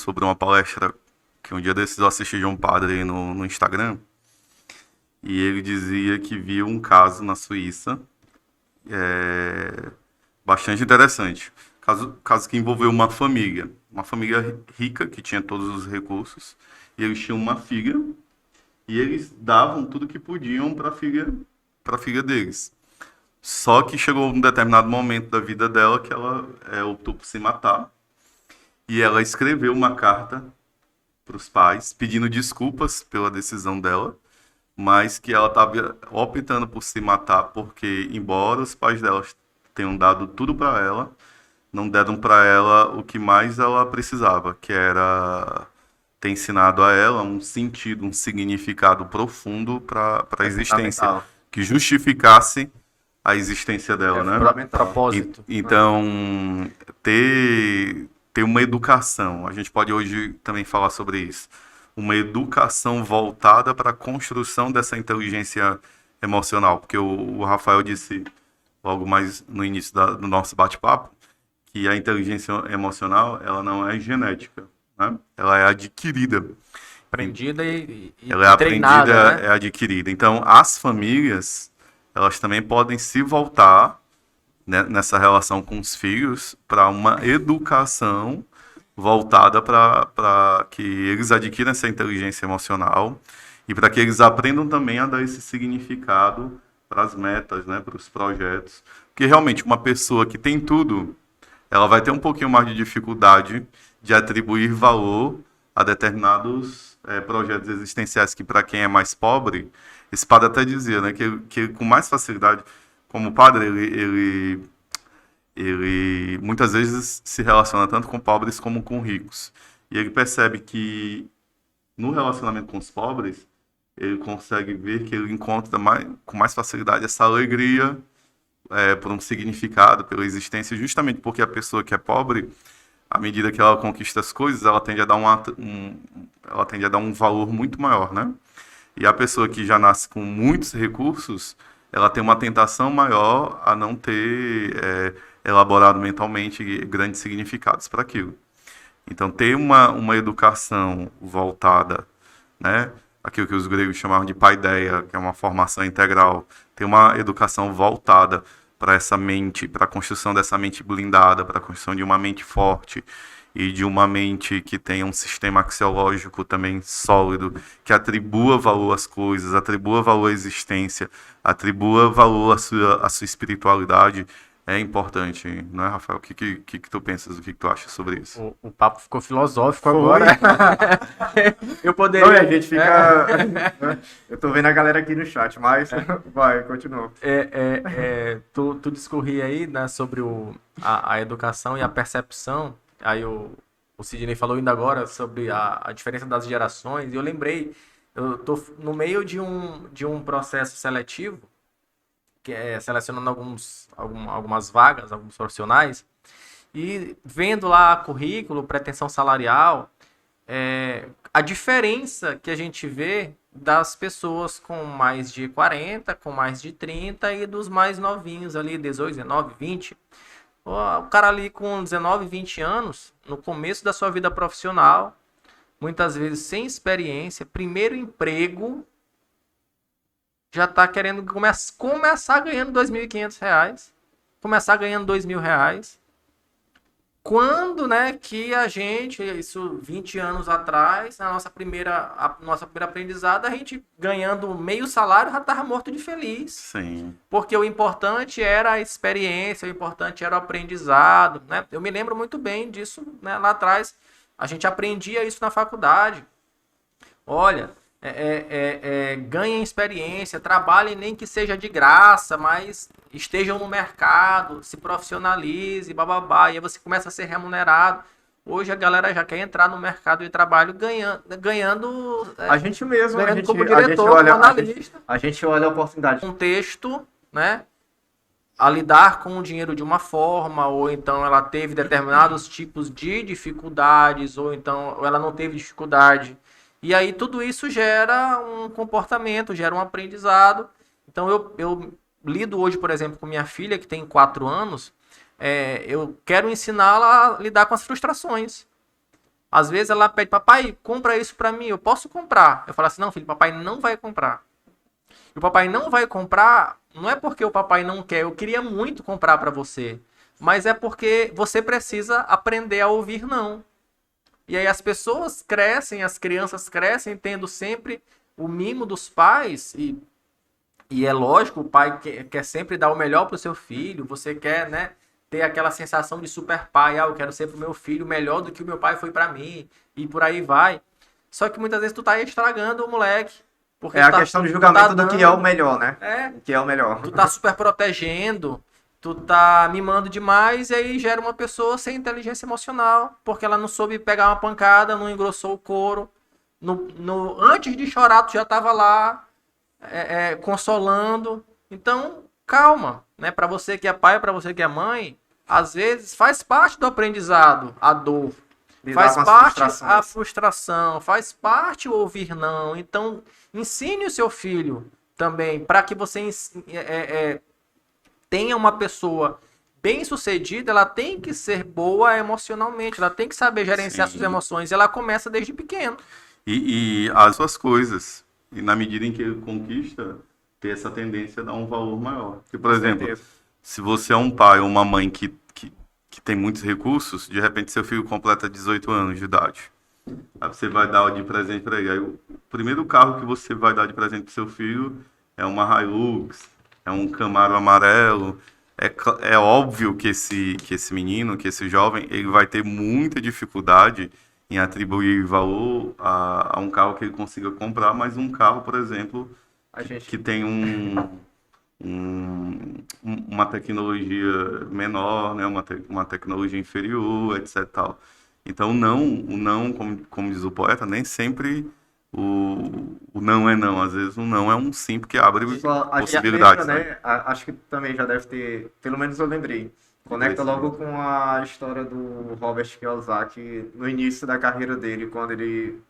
sobre uma palestra que um dia desses eu assisti de um padre no Instagram, e ele dizia que viu um caso na Suíça bastante interessante. Caso que envolveu uma família rica que tinha todos os recursos, e eles tinham uma filha, e eles davam tudo que podiam para a filha deles. Só que chegou um determinado momento da vida dela que ela optou por se matar, e ela escreveu uma carta para os pais pedindo desculpas pela decisão dela, mas que ela estava optando por se matar porque, embora os pais dela tenham dado tudo para ela, não deram para ela o que mais ela precisava, que era ter ensinado a ela um sentido, um significado profundo para a É existência, fundamental. que justificasse a existência É dela, né? fundamental. Propósito. Então, ter uma educação, a gente pode hoje também falar sobre isso, uma educação voltada para a construção dessa inteligência emocional, porque o Rafael disse logo mais no início do nosso bate-papo que a inteligência emocional ela não é genética, né? Ela é adquirida. Aprendida e Ela é treinada, aprendida, né? é adquirida. Então, as famílias, elas também podem se voltar, né, nessa relação com os filhos para uma educação voltada para que eles adquiram essa inteligência emocional e para que eles aprendam também a dar esse significado para as metas, né, para os projetos. Porque realmente uma pessoa que tem tudo, ela vai ter um pouquinho mais de dificuldade de atribuir valor a determinados projetos existenciais que para quem é mais pobre, esse padre até dizia, né, que com mais facilidade, como padre, ele muitas vezes se relaciona tanto com pobres como com ricos. E ele percebe que no relacionamento com os pobres, ele consegue ver que ele encontra com mais facilidade essa alegria por um significado, pela existência, justamente porque a pessoa que é pobre, à medida que ela conquista as coisas, ela tende a dar ela tende a dar um valor muito maior, né? E a pessoa que já nasce com muitos recursos, ela tem uma tentação maior a não ter elaborado mentalmente grandes significados para aquilo. Então, ter uma educação voltada, né, aquilo que os gregos chamavam de paideia, que é uma formação integral, ter uma educação voltada para essa mente, para a construção dessa mente blindada, para a construção de uma mente forte e de uma mente que tenha um sistema axiológico também sólido, que atribua valor às coisas, atribua valor à existência, atribua valor à sua espiritualidade, é importante, não é, Rafael? O que tu pensas, o que tu acha sobre isso? O papo ficou filosófico Foi. agora. Eu poderia. Não, e a gente fica. Eu tô vendo a galera aqui no chat, mas vai, continua. Tu discorria aí, né, sobre a educação e a percepção. Aí o Sidney falou ainda agora sobre a diferença das gerações. E eu lembrei, eu tô no meio de um processo seletivo, que é selecionando algumas vagas, alguns profissionais, e vendo lá currículo, pretensão salarial, a diferença que a gente vê das pessoas com mais de 40, com mais de 30 e dos mais novinhos ali, 18, 19, 20. O cara ali com 19, 20 anos, no começo da sua vida profissional, muitas vezes sem experiência, primeiro emprego, já tá querendo começar ganhando R$ 2.500, começar ganhando R$ 2.000. Quando, né, que a gente, isso 20 anos atrás, na nossa primeira aprendizada, a gente ganhando meio salário já estava morto de feliz. Sim. Porque o importante era a experiência, o importante era o aprendizado, né? Eu me lembro muito bem disso, né, lá atrás. A gente aprendia isso na faculdade. Olha, ganhem experiência, trabalhem nem que seja de graça, mas estejam no mercado, se profissionalize, bababá, e aí você começa a ser remunerado. Hoje a galera já quer entrar no mercado de trabalho ganhando A gente mesmo, ganhando a gente, como a gente diretor, olha, como analista. a gente olha a oportunidade. Contexto, né? A lidar com o dinheiro de uma forma, ou então ela teve determinados tipos de dificuldades, ou então ela não teve dificuldade. E aí tudo isso gera um comportamento, gera um aprendizado. Então eu lido hoje, por exemplo, com minha filha, que tem 4 anos, eu quero ensiná-la a lidar com as frustrações. Às vezes ela pede, papai, compra isso pra mim, eu posso comprar. Eu falo assim, não, filho, papai não vai comprar. E o papai não vai comprar, não é porque o papai não quer, eu queria muito comprar pra você, mas é porque você precisa aprender a ouvir não. E aí as pessoas crescem, as crianças crescem tendo sempre o mimo dos pais e é lógico, o pai quer sempre dar o melhor pro seu filho, você quer, né, ter aquela sensação de super pai, eu quero ser pro meu filho melhor do que o meu pai foi pra mim, e por aí vai. Só que muitas vezes tu tá aí estragando o moleque. Porque É a questão de julgamento do que é o melhor, né? O que é o melhor. Tu tá super protegendo, tu tá mimando demais e aí gera uma pessoa sem inteligência emocional, porque ela não soube pegar uma pancada, não engrossou o couro. Antes de chorar, tu já tava lá consolando. Então, calma, né? Para você que é pai, para você que é mãe, às vezes faz parte do aprendizado a dor. Faz parte a frustração, faz parte o ouvir não. Então, ensine o seu filho também, para que você tenha uma pessoa bem-sucedida, ela tem que ser boa emocionalmente, ela tem que saber gerenciar suas emoções, ela começa desde pequeno. E as suas coisas, e na medida em que ele conquista, ter essa tendência a dar um valor maior. Porque, por exemplo, se você é um pai ou uma mãe que tem muitos recursos, de repente seu filho completa 18 anos de idade. Aí você vai dar de presente para ele. Aí o primeiro carro que você vai dar de presente para seu filho é uma Hilux, é um Camaro amarelo. É óbvio que esse menino, que esse jovem, ele vai ter muita dificuldade em atribuir valor a um carro que ele consiga comprar, mas um carro, por exemplo, que tem uma tecnologia menor, né, uma tecnologia inferior, etc. Tal. Então, o não, como diz o poeta, nem sempre o não é não. Às vezes, o não é um sim, porque abre possibilidades. Lembra, né? Acho que também já deve ter, pelo menos eu lembrei. Conecta logo com a história do Robert Kiyosaki no início da carreira dele, quando ele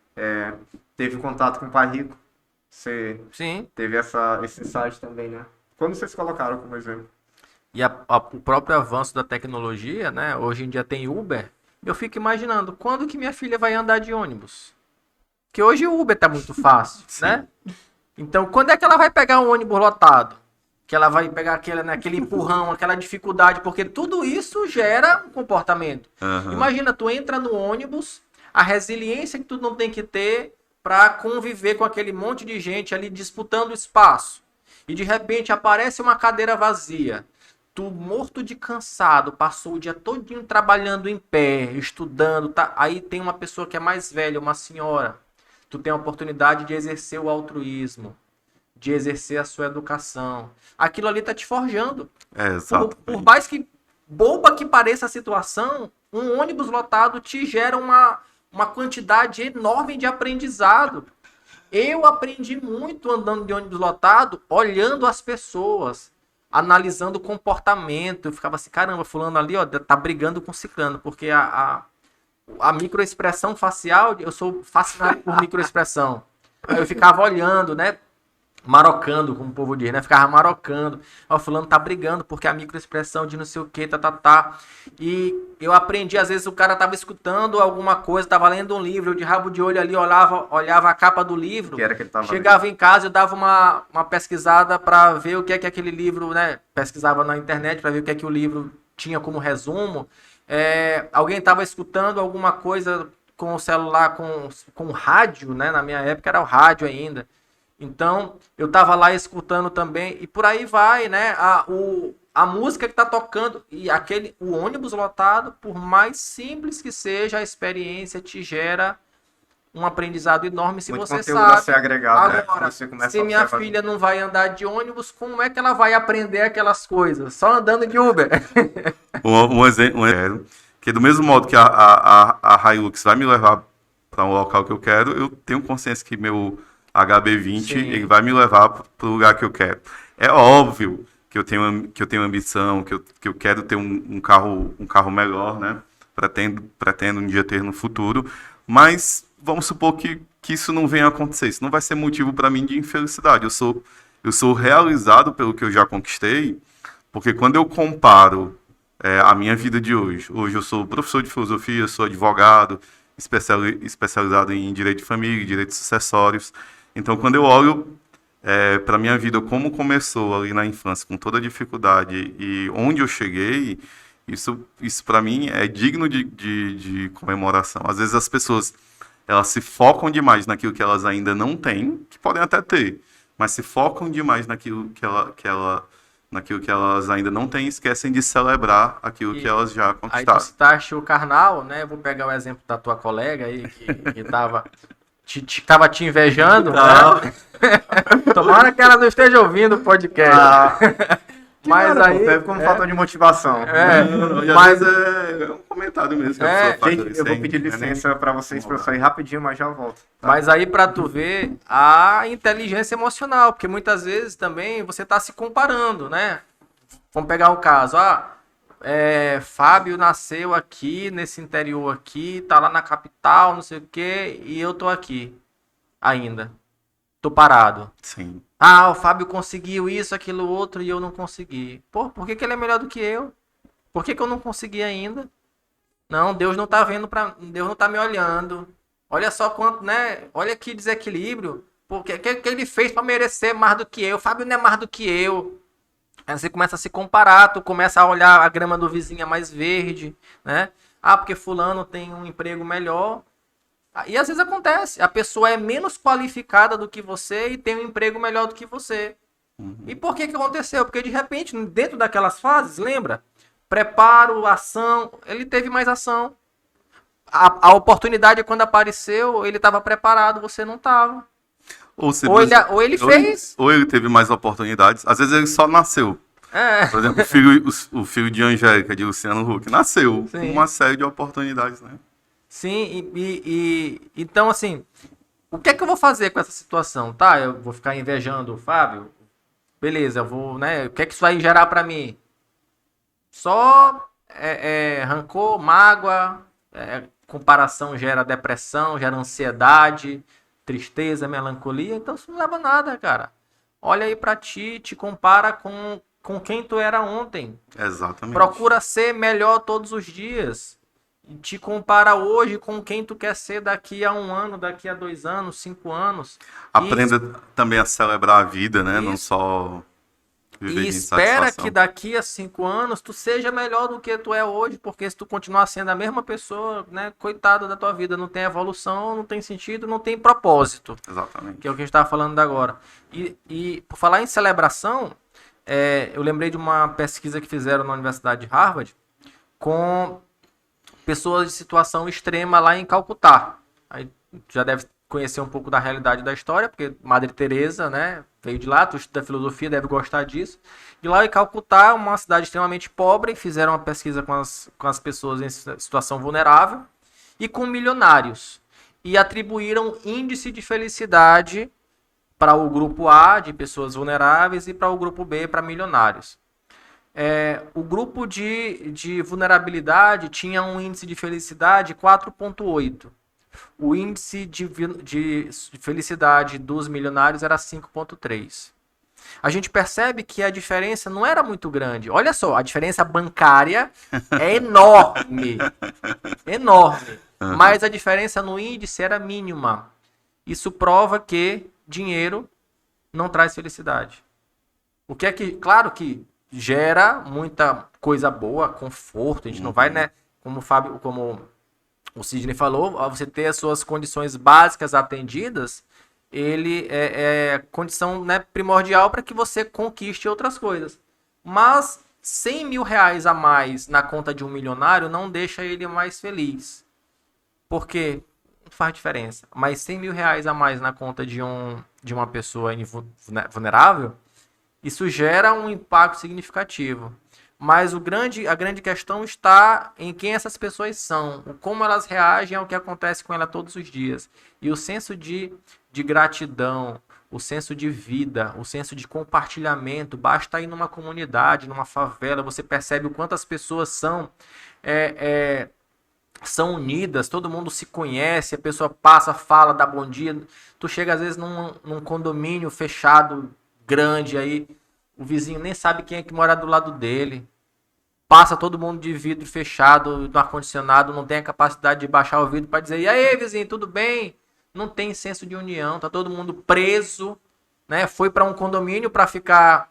teve contato com o pai rico. Você teve esse insight também, né? Quando vocês colocaram como exemplo? E o próprio avanço da tecnologia, né? Hoje em dia tem Uber. Eu fico imaginando, quando que minha filha vai andar de ônibus? Porque hoje o Uber tá muito fácil, né? Então, quando é que ela vai pegar um ônibus lotado? Que ela vai pegar aquele empurrão, aquela dificuldade, porque tudo isso gera um comportamento. Uhum. Imagina, tu entra no ônibus, a resiliência que tu não tem que ter para conviver com aquele monte de gente ali disputando espaço. E de repente aparece uma cadeira vazia. Tu morto de cansado, passou o dia todinho trabalhando em pé, estudando, tá? Aí tem uma pessoa que é mais velha, uma senhora. Tu tem a oportunidade de exercer o altruísmo, de exercer a sua educação. Aquilo ali tá te forjando. Exato. Por mais que boba que pareça a situação, um ônibus lotado te gera uma quantidade enorme de aprendizado. Eu aprendi muito andando de ônibus lotado, olhando as pessoas, analisando o comportamento. Eu ficava assim, caramba, fulano ali, ó, tá brigando com ciclano, porque a microexpressão facial, eu sou fascinado por microexpressão. Aí eu ficava olhando, né? Marocando, como o povo diz, né? Ficava marocando. Ó, fulano tá brigando porque a microexpressão de não sei o que, tá. E eu aprendi, às vezes o cara tava escutando alguma coisa, tava lendo um livro, eu de rabo de olho ali olhava a capa do livro. Que era que ele tava chegava em casa, eu dava uma pesquisada para ver o que é que aquele livro, né? Pesquisava na internet para ver o que é que o livro tinha como resumo. Alguém tava escutando alguma coisa com o celular, com rádio, né? Na minha época era o rádio ainda. Então, eu tava lá escutando também, e por aí vai, né? A música que tá tocando, e o ônibus lotado, por mais simples que seja, a experiência te gera um aprendizado enorme se muito você conteúdo sabe. a ser agregado, Agora, você começa se a minha observar. filha não vai andar de ônibus, como é que ela vai aprender aquelas coisas? Só andando de Uber. Um exemplo, que do mesmo modo que a Hilux vai me levar para um local que eu quero, eu tenho consciência que meu HB20 ele vai me levar para o lugar que eu quero. É óbvio que eu tenho ambição, que eu quero ter um carro melhor, né? Pretendo um dia ter no futuro, mas vamos supor que isso não venha a acontecer. Isso não vai ser motivo para mim de infelicidade. Eu sou realizado pelo que eu já conquistei, porque quando eu comparo a minha vida de hoje eu sou professor de filosofia, sou advogado, especializado em direito de família, direitos sucessórios. Então, quando eu olho para a minha vida, como começou ali na infância, com toda a dificuldade e onde eu cheguei, isso para mim é digno de comemoração. Às vezes as pessoas elas se focam demais naquilo que elas ainda não têm, que podem até ter, mas se focam demais naquilo que elas ainda não têm e esquecem de celebrar aquilo que elas já Aí tu conquistaram. citaste o Karnal, né? Vou pegar o exemplo da tua colega aí, que tava te invejando, né? Tomara que ela não esteja ouvindo o podcast. Mas nada, aí... pô, serve como fator de motivação. E às mas- vezes é um comentário mesmo que a pessoa faz. Gente, eu vou pedir licença pra vocês, pra eu sair rapidinho, mas já volto. Tá? Mas aí pra tu ver a inteligência emocional, porque muitas vezes também você tá se comparando, né? Vamos pegar um caso, Fábio nasceu aqui, nesse interior aqui, tá lá na capital, não sei o quê, e eu tô aqui ainda. Tô parado. Sim. Ah, o Fábio conseguiu isso, aquilo, outro, e eu não consegui. Pô, por que ele é melhor do que eu? Por que eu não consegui ainda? Não, Deus não tá vendo Deus não tá me olhando. Olha só quanto, né? Olha que desequilíbrio. Porque o que ele fez pra merecer mais do que eu? O Fábio não é mais do que eu. Aí você começa a se comparar, tu começa a olhar a grama do vizinho é mais verde, né? Ah, porque fulano tem um emprego melhor. E às vezes acontece, a pessoa é menos qualificada do que você e tem um emprego melhor do que você. E por que aconteceu? Porque de repente, dentro daquelas fases, lembra? Preparo, ação, ele teve mais ação. A oportunidade, quando apareceu, ele estava preparado, você não estava. Ou ele fez. Ou ele teve mais oportunidades. Às vezes ele só nasceu. Por exemplo, o filho de Angélica, de Luciano Huck, nasceu com uma série de oportunidades, né? Sim, então assim, o que é que eu vou fazer com essa situação? Tá, eu vou ficar invejando o Fábio? Beleza, eu vou, né? O que é que isso vai gerar pra mim? Só rancor, mágoa, comparação gera depressão, gera ansiedade, tristeza, melancolia, então isso não leva a nada, cara. Olha aí pra ti, te compara com quem tu era ontem. Exatamente. Procura ser melhor todos os dias. E te compara hoje com quem tu quer ser daqui a 1 ano, daqui a 2 anos, 5 anos. Aprenda também a celebrar a vida, né? Não Isso. só viver E de espera insatisfação. que daqui a 5 anos tu seja melhor do que tu é hoje, porque se tu continuar sendo a mesma pessoa, né, coitado da tua vida, não tem evolução, não tem sentido, não tem propósito, Exatamente. que é o que a gente estava falando agora. E por falar em celebração, eu lembrei de uma pesquisa que fizeram na Universidade de Harvard com pessoas de situação extrema lá em Calcutá. Aí já deve conhecer um pouco da realidade da história, porque Madre Teresa, né, veio de lá, tu estuda filosofia, deve gostar disso. E lá em Calcutá, uma cidade extremamente pobre, fizeram uma pesquisa com as pessoas em situação vulnerável e com milionários. E atribuíram índice de felicidade para o grupo A, de pessoas vulneráveis, e para o grupo B, para milionários. O grupo de vulnerabilidade tinha um índice de felicidade 4,8. O índice de felicidade dos milionários era 5,3. A gente percebe que a diferença não era muito grande. Olha só, a diferença bancária é enorme. Enorme. Mas a diferença no índice era mínima. Isso prova que dinheiro não traz felicidade. O que é que, claro que gera muita coisa boa, conforto, a gente não vai, né, como o Sidney falou, você ter as suas condições básicas atendidas, ele é condição, né, primordial para que você conquiste outras coisas. Mas 100 mil reais a mais na conta de um milionário não deixa ele mais feliz. Por quê? Não faz diferença. Mas 100 mil reais a mais na conta de uma pessoa vulnerável, isso gera um impacto significativo. Mas a grande questão está em quem essas pessoas são, como elas reagem ao que acontece com ela todos os dias. E o senso de gratidão, o senso de vida, o senso de compartilhamento, basta ir numa comunidade, numa favela, você percebe o quanto as pessoas são unidas, todo mundo se conhece, a pessoa passa, fala, dá bom dia. Tu chega às vezes num condomínio fechado, grande, aí o vizinho nem sabe quem é que mora do lado dele. passa todo mundo de vidro fechado, no ar-condicionado, não tem a capacidade de baixar o vidro para dizer, e aí, vizinho, tudo bem? Não tem senso de união, tá todo mundo preso, né? Foi para um condomínio para ficar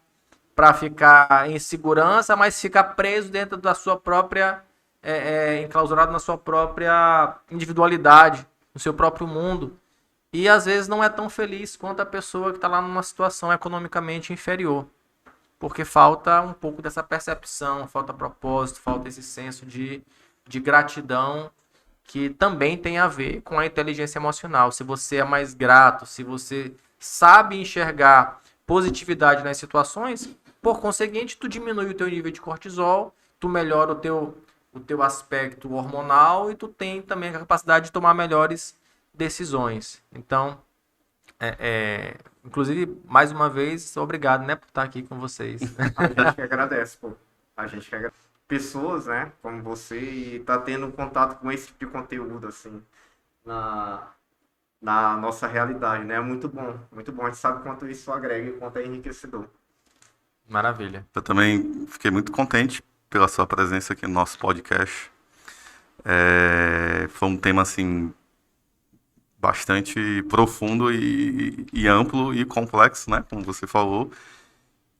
em segurança, mas fica preso dentro da sua própria, enclausurado na sua própria individualidade, no seu próprio mundo. E às vezes não é tão feliz quanto a pessoa que está lá numa situação economicamente inferior. Porque falta um pouco dessa percepção, falta propósito, falta esse senso de gratidão que também tem a ver com a inteligência emocional. Se você é mais grato, se você sabe enxergar positividade nas situações, por conseguinte, tu diminui o teu nível de cortisol, tu melhora o teu aspecto hormonal e tu tem também a capacidade de tomar melhores decisões. Então, inclusive, mais uma vez, obrigado, né, por estar aqui com vocês. A gente que agradece, pô. A gente que agradece. Pessoas, né, como você, e tá tendo contato com esse tipo de conteúdo, assim, na nossa realidade, né? É muito bom, muito bom. A gente sabe quanto isso agrega e quanto é enriquecedor. Maravilha. Eu também fiquei muito contente pela sua presença aqui no nosso podcast. Foi um tema, assim, bastante profundo e amplo e complexo, né? Como você falou.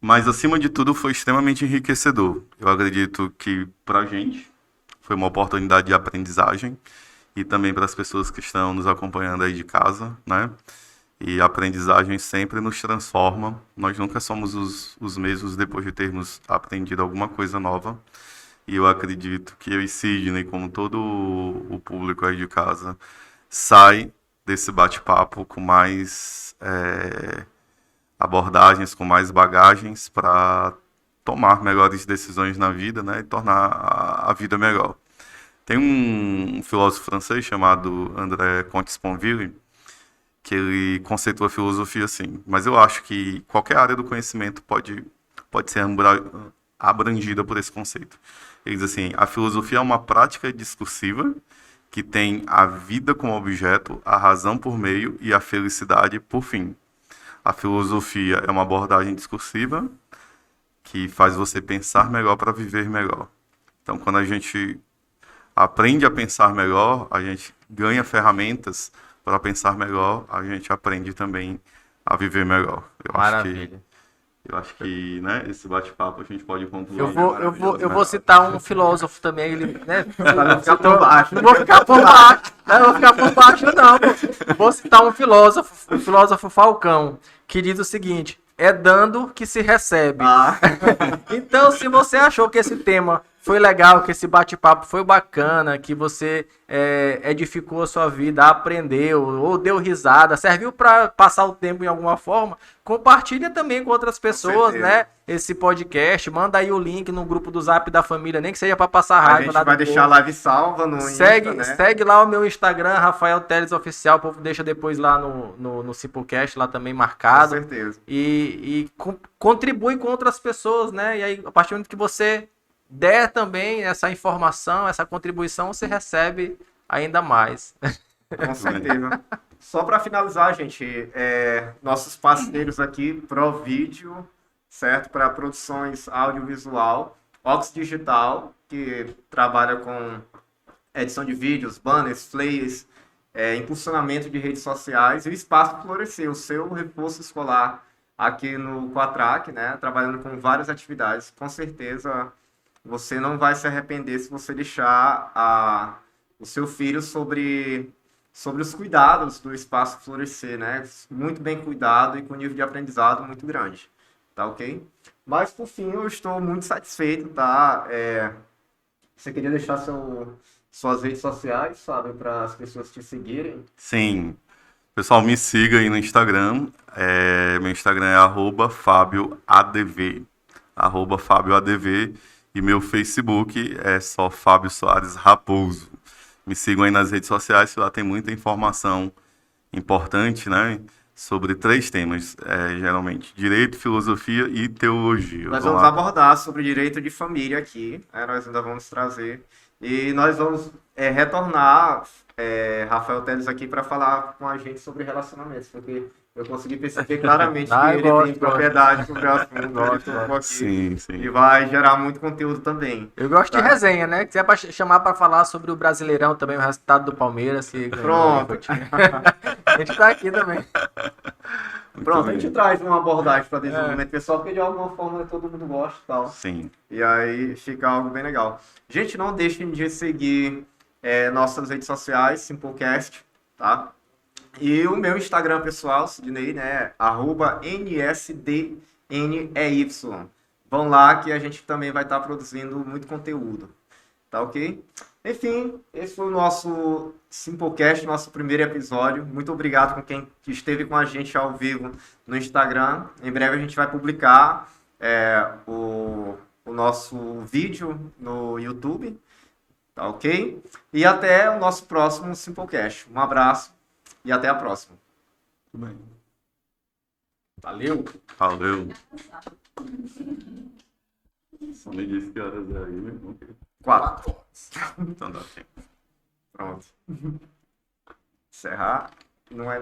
Mas, acima de tudo, foi extremamente enriquecedor. Eu acredito que, para a gente, foi uma oportunidade de aprendizagem e também para as pessoas que estão nos acompanhando aí de casa, né? E a aprendizagem sempre nos transforma. Nós nunca somos os mesmos depois de termos aprendido alguma coisa nova. E eu acredito que eu e Sidney, como todo o público aí de casa, sai desse bate-papo com mais abordagens, com mais bagagens para tomar melhores decisões na vida, né? E tornar a vida melhor. Tem um filósofo francês chamado André Comte-Sponville, que ele conceitua a filosofia assim. Mas eu acho que qualquer área do conhecimento pode ser abrangida por esse conceito. Ele diz assim, a filosofia é uma prática discursiva que tem a vida como objeto, a razão por meio e a felicidade por fim. A filosofia é uma abordagem discursiva que faz você pensar melhor para viver melhor. Então, quando a gente aprende a pensar melhor, a gente ganha ferramentas para pensar melhor, a gente aprende também a viver melhor. Maravilha. Eu acho que, né, esse bate-papo a gente pode concluir. Eu vou citar um filósofo também, ele, né? Não ficar por baixo. Não vou ficar por baixo. Não vou ficar por baixo, não. Pô. Vou citar um filósofo, o filósofo Falcão, que diz o seguinte: é dando que se recebe. Então, se você achou que esse tema foi legal, que esse bate-papo foi bacana, que você edificou a sua vida, aprendeu, ou deu risada, serviu para passar o tempo em alguma forma, compartilha também com outras pessoas, né? Esse podcast, manda aí o link no grupo do Zap da família, nem que seja para passar raiva. A gente vai deixar a live salva no Insta, né? Segue lá o meu Instagram, Rafael Teles Oficial, o povo deixa depois lá no Simplecast, lá também marcado. Com certeza. E contribui com outras pessoas, né? E aí, a partir do momento que você der também essa informação, essa contribuição, você recebe ainda mais. Com certeza. Só para finalizar, gente, nossos parceiros aqui, ProVídeo, certo? Para produções audiovisual, Ox Digital, que trabalha com edição de vídeos, banners, flyers, impulsionamento de redes sociais, e o Espaço Florescer, o seu reforço escolar aqui no Quatrac, né? Trabalhando com várias atividades. Com certeza você não vai se arrepender se você deixar o seu filho sobre os cuidados do Espaço Florescer, né? Muito bem cuidado e com nível de aprendizado muito grande, tá ok? Mas, por fim, eu estou muito satisfeito, tá? Você queria deixar suas redes sociais, sabe, para as pessoas te seguirem? Sim. Pessoal, me siga aí no Instagram. Meu Instagram é @FábioADV. @FábioADV. E meu Facebook é só Fábio Soares Raposo. Me sigam aí nas redes sociais, lá tem muita informação importante, né? Sobre 3 temas, geralmente: direito, filosofia e teologia. Nós vamos abordar sobre direito de família aqui, nós ainda vamos trazer. E nós vamos retornar Rafael Teles aqui para falar com a gente sobre relacionamentos, porque eu consegui perceber claramente que Eu ele gosto, tem propriedade sobre o assunto, Gosto, ele tocou aqui, Sim, sim. e vai gerar muito conteúdo também. Eu gosto de Tá. resenha, né? Se é pra chamar pra falar sobre o Brasileirão também, o resultado do Palmeiras, se ganhou aí, Pronto. a gente tá aqui também. Muito Pronto, a bem. gente traz uma abordagem para desenvolvimento pessoal, porque de alguma forma todo mundo gosta e tal. Sim. E aí fica algo bem legal. Gente, não deixem de seguir nossas redes sociais, Simplecast, tá? E o meu Instagram pessoal, Sidney, né? @NSDNEY. Vão lá que a gente também vai estar produzindo muito conteúdo. Tá ok? Enfim, esse foi o nosso Simplecast, nosso primeiro episódio. Muito obrigado com quem esteve com a gente ao vivo no Instagram. Em breve a gente vai publicar o nosso vídeo no YouTube. Tá ok? E até o nosso próximo Simplecast. Um abraço e até a próxima. Muito bem. Valeu! Valeu. Só me disse que horas é aí, meu irmão. 4. Então dá tempo. Pronto. Encerrar. Não é